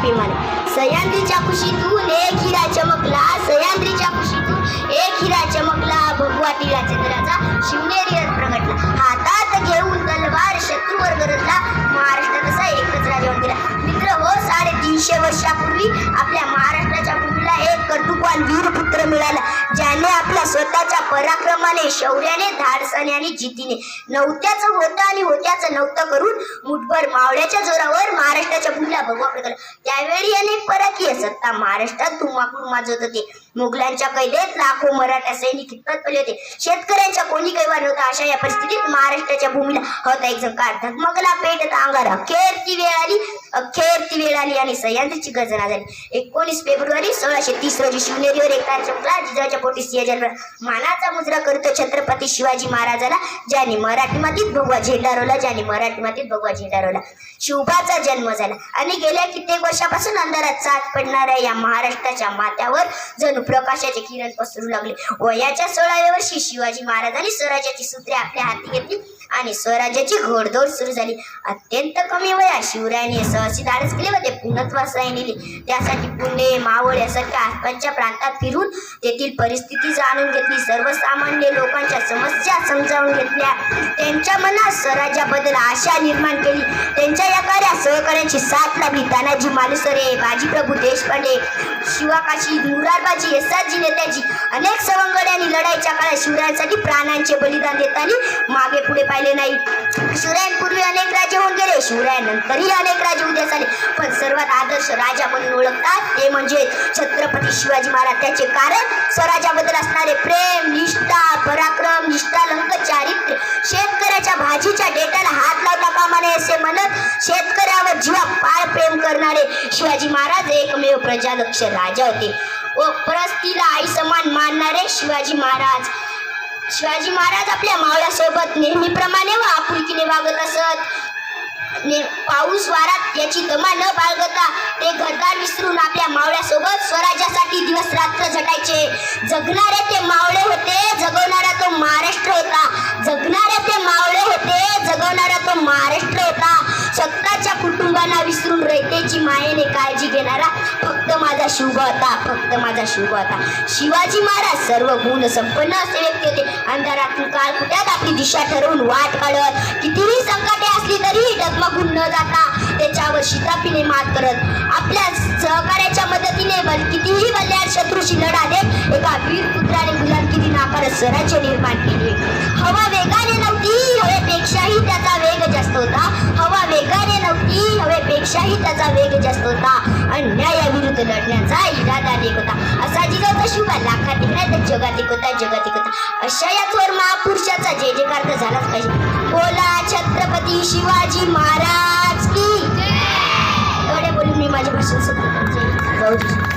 प्रेमाने. सह्याद्रीच्या कुशीतून एक हिरा चमकला, सह्याद्रीच्या कुशीतून एक हिरा चमकला, भगवा टिळा चंद्राचा शिवनेरी रथ प्रगटला. हातात घेऊन तलवार शत्रूवर गरजला, महाराष्ट्र कसा एकच राजा गेला. मित्र हो, 350 वर्षापूर्वी आपल्या महाराष्ट्राच्या भूमीला एक कर्तृत्ववान वीरपुत्र मिळाला, ज्याने आपल्या स्वतःच्या पराक्रमाने, शौर्याने, धाडसाने आणि जिद्दीने नव्हत्याचं होतं आणि होत्याचं नव्हतं करून मुठभर मावळ्याच्या जोरावर महाराष्ट्राच्या भूमीला भगवा प्रकटला. त्यावेळी अनेक परकीय सत्ता महाराष्ट्रात धुमाकूळ माजवत होते. मुघलांच्या कैदेत लाखो मराठा सैनिक खितपत पडले होते. शेतकऱ्यांच्या कोणी कैवार नव्हता. अशा या परिस्थितीत महाराष्ट्राच्या भूमीला होता एक झंकार. धगमगला पेटत अंगार. अखेर ती वेळ आली आणि सह्याद्रीची गर्जना झाली. 19 फेब्रुवारी 1630 रोजी शिवनेरीवर एक तार चमकला. जिजाच्या पोटी सिंह जन्मला. मानाचा मुजरा करतो छत्रपती शिवाजी महाराजाला, ज्यांनी मराठी मातीत भगवा झेंडा रोवला, ज्यांनी मराठी मातीत भगवा झेंडा रोवला. शिवबाचा जन्म झाला आणि गेल्या कित्येक वर्षापासून अंधारात साथ पडणाऱ्या या महाराष्ट्राच्या माथ्यावर जणू प्रकाशाचे किरण पसरू लागले. वयाच्या 16व्या वर्षी शिवाजी महाराजांनी स्वराज्याची सूत्रे आपल्या हाती घेतली आणि स्वराज्याची घोडदौड सुरू झाली. अत्यंत कमी वयात शिवरायांनी साहसी धाडस केले व ते पूर्णत्वास नेले. त्यासाठी पुणे, मावळ यासारख्या आसपासच्या प्रांतात फिरून तेथील परिस्थिती जाणून घेतली. सर्वसामान्य लोकांच्या समस्या समजावून घेतल्या. त्यांच्या मनात स्वराज्याबद्दल आशा निर्माण केली. त्यांच्या या कार्यात सहकार्यांची साथ लाभली. तानाजी मालुसरे, बाजीप्रभू देशपांडे, शिवाकाशी, मुरारबाजी, एसाजी नेताजी अनेक सवंगड्यांनी लढाईच्या काळात शिवरायांसाठी प्राणांचे बलिदान देताना मागे पुढे पाहिले नाही. शिवरायांपूर्वी अनेक राजे होऊन गेले, शिवरायांनंतरही अनेक राजे उदयास आले, पण सर्वात आदर्श राजा म्हणून ओळखतात ते म्हणजे छत्रपती शिवाजी महाराज. त्याचे कारण स्वराज्याबद्दल असणारे प्रेम, निष्ठा, पराक्रम, निष्ठालंक चारित्र्य. शेतकऱ्याच्या भाजीच्या डेट्याला हात लावता कामा नये असे म्हणत शेतकऱ्यावर जीवापाड प्रेम करणारे शिवाजी महाराज एकमेव प्रजादक्ष राजा होते व परस्त्रीला आई समान मानणारे शिवाजी महाराज आपल्या मावळ्यासोबत नेहमीप्रमाणे व आपुलकीने वागत असत. पाऊस वारात याची तमा न बाळगता ते घरदार विसरून आपल्या मावळ्यासोबत स्वराज्यासाठी दिवस रात्र झटायचे. जगणारे ते मावळे होते, जगवणारा तो महाराष्ट्र होता. जगणारे ते मावळे होते, जगवणारा तो महाराष्ट्र होता. स्वतःच्या कुटुंबाला विसरून रयतेची मायेने काळजी घेणारा फक्त माझा शिवबा होता, फक्त माझा शिवबा होता. शिवाजी महाराज सर्व गुण संपन्न असे व्यक्ती होते. अंधारातून काळकुट्यात आपली दिशा ठरवून वाट काढत, कितीही संकटे असली तरी डगमगून न जाता त्याच्यावर शिताफीने मात करत, आपल्या सहकार्याच्या मदतीने कितीही बल्याड शत्रूशी लढा देत एका वीर पुत्राने गुलामगिरी नाकारत स्वराज्य निर्माण केले. हवा वेगाने नव्हती, हवेपेक्षाही त्याचा वेग जास्त होता. हवा वेगाने नव्हती, हवेपेक्षाही त्याचा वेग जास्त होता. अन्यायाविरुद्ध लढण्याचा इरादा एक होता. असा जिजाऊचा शिवबा लाखात एक नाही तर जगात एक होता, जगात एक होता. अशा या थोर महापुरुषाचा जय जयकार तर झालाच पाहिजे. बोला छत्रपती शिवाजी महाराज की. एवढे बोलून मी माझे भाषण संपवतो.